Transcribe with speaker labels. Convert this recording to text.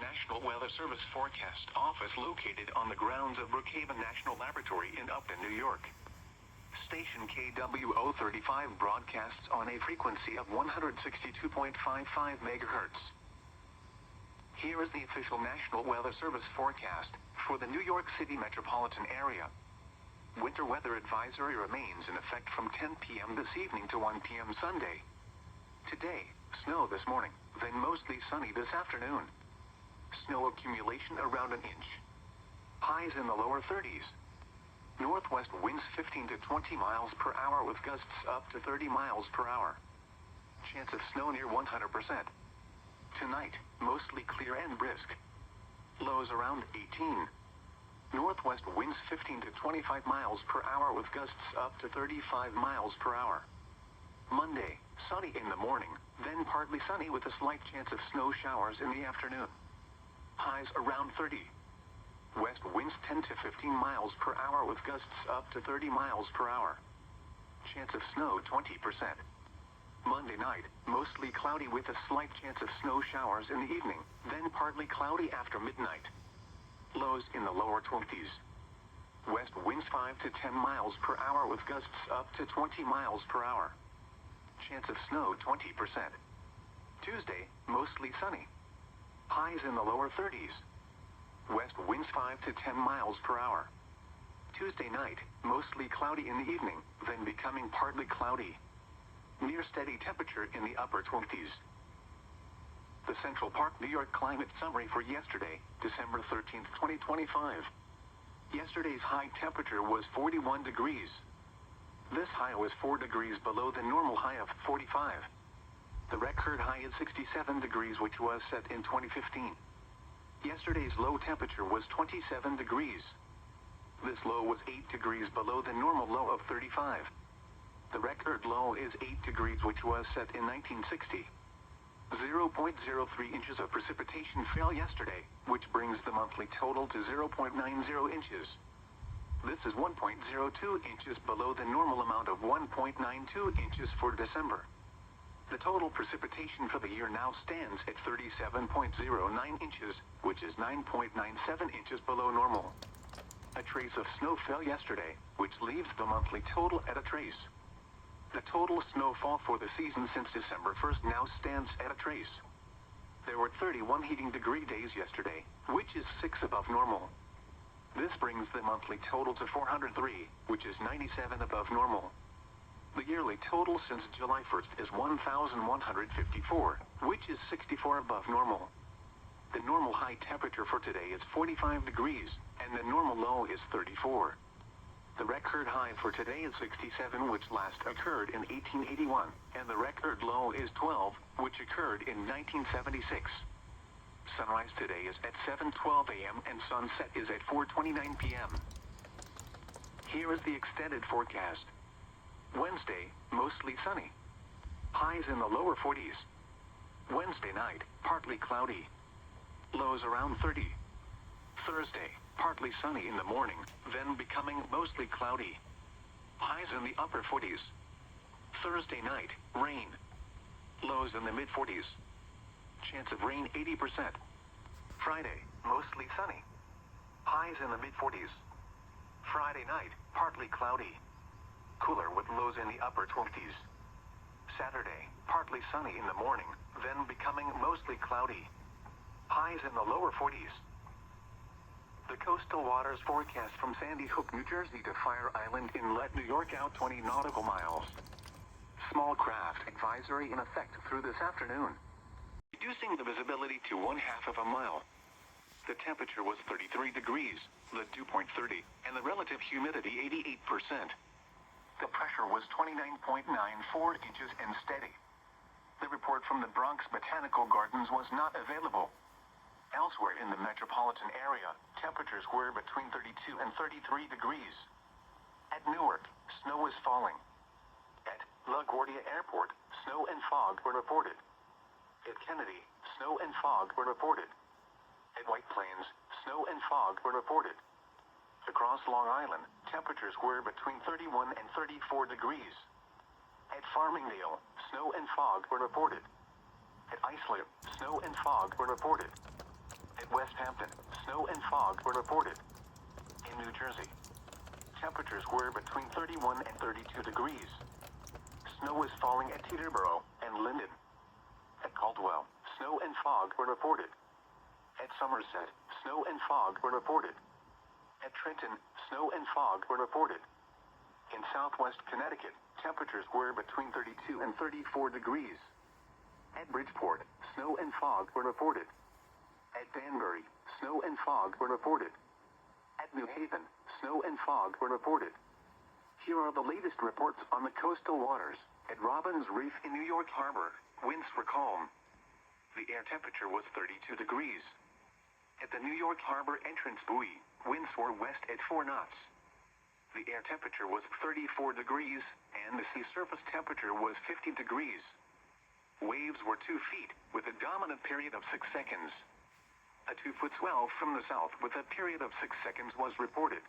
Speaker 1: National Weather Service forecast office located on the grounds of Brookhaven National Laboratory in Upton, New York. Station KWO35 broadcasts on a frequency of 162.55 megahertz. Here is the official National Weather Service forecast for the New York City metropolitan area. Winter weather advisory remains in effect from 10 p.m. this evening to 1 p.m. Sunday. Today, snow this morning, then mostly sunny this afternoon. Snow accumulation around an inch. Highs in the lower 30s. Northwest winds 15 to 20 miles per hour with gusts up to 30 miles per hour. Chance of snow near 100%. Tonight, mostly clear and brisk. Lows around 18. Northwest winds 15 to 25 miles per hour with gusts up to 35 miles per hour. Monday, sunny in the morning, then partly sunny with a slight chance of snow showers in the afternoon. Highs around 30. West winds 10 to 15 miles per hour with gusts up to 30 miles per hour. Chance of snow 20%. Monday night, mostly cloudy with a slight chance of snow showers in the evening, then partly cloudy after midnight. Lows in the lower 20s. West winds 5 to 10 miles per hour with gusts up to 20 miles per hour. Chance of snow 20%. Tuesday, mostly sunny. Highs in the lower 30s. West winds 5 to 10 miles per hour. Tuesday night, mostly cloudy in the evening, then becoming partly cloudy. Near steady temperature in the upper 20s. The Central Park, New York climate summary for yesterday, December 13, 2025. Yesterday's high temperature was 41 degrees. This high was 4 degrees below the normal high of 45. The record high is 67 degrees, which was set in 2015. Yesterday's low temperature was 27 degrees. This low was 8 degrees below the normal low of 35. The record low is 8 degrees, which was set in 1960. 0.03 inches of precipitation fell yesterday, which brings the monthly total to 0.90 inches. This is 1.02 inches below the normal amount of 1.92 inches for December. The total precipitation for the year now stands at 37.09 inches, which is 9.97 inches below normal. A trace of snow fell yesterday, which leaves the monthly total at a trace. The total snowfall for the season since December 1st now stands at a trace. There were 31 heating degree days yesterday, which is 6 above normal. This brings the monthly total to 403, which is 97 above normal. The yearly total since July 1st is 1,154, which is 64 above normal. The normal high temperature for today is 45 degrees, and the normal low is 34. The record high for today is 67, which last occurred in 1881, and the record low is 12, which occurred in 1976. Sunrise today is at 7:12 a.m. and sunset is at 4:29 p.m. Here is the extended forecast. Wednesday, mostly sunny. Highs in the lower 40s. Wednesday night, partly cloudy. Lows around 30. Thursday, partly sunny in the morning, then becoming mostly cloudy. Highs in the upper 40s. Thursday night, rain. Lows in the mid-40s. Chance of rain 80%. Friday, mostly sunny. Highs in the mid-40s. Friday night, partly cloudy. Cooler with lows in the upper 20s. Saturday, partly sunny in the morning, then becoming mostly cloudy. Highs in the lower 40s. The coastal waters forecast from Sandy Hook, New Jersey to Fire Island Inlet, New York out 20 nautical miles. Small craft advisory in effect through this afternoon. Reducing the visibility to 1/2 of a mile. The temperature was 33 degrees, the dew point 30, and the relative humidity 88%. The pressure was 29.94 inches and steady. The report from the Bronx Botanical Gardens was not available. Elsewhere in the metropolitan area, temperatures were between 32 and 33 degrees. At Newark, snow is falling. At LaGuardia Airport, snow and fog were reported. At Kennedy, snow and fog were reported. At White Plains, snow and fog were reported. Across Long Island, temperatures were between 31 and 34 degrees. At Farmingdale, snow and fog were reported. At Islip, snow and fog were reported. fog were reported. In New Jersey, temperatures were between 31 and 32 degrees. Snow was falling at Teterboro and Linden. At Caldwell, snow and fog were reported. At Somerset, snow and fog were reported. At Trenton, snow and fog were reported. In southwest Connecticut, temperatures were between 32 and 34 degrees. At Bridgeport, snow and fog were reported. At Danbury, snow and fog were reported. At New Haven, snow and fog were reported. Here are the latest reports on the coastal waters. At Robbins Reef in New York Harbor, winds were calm. The air temperature was 32 degrees. At the New York Harbor entrance buoy, winds were west at 4 knots. The air temperature was 34 degrees, and the sea surface temperature was 50 degrees. Waves were 2 feet, with a dominant period of 6 seconds. A 2-foot swell from the south with a period of 6 seconds was reported.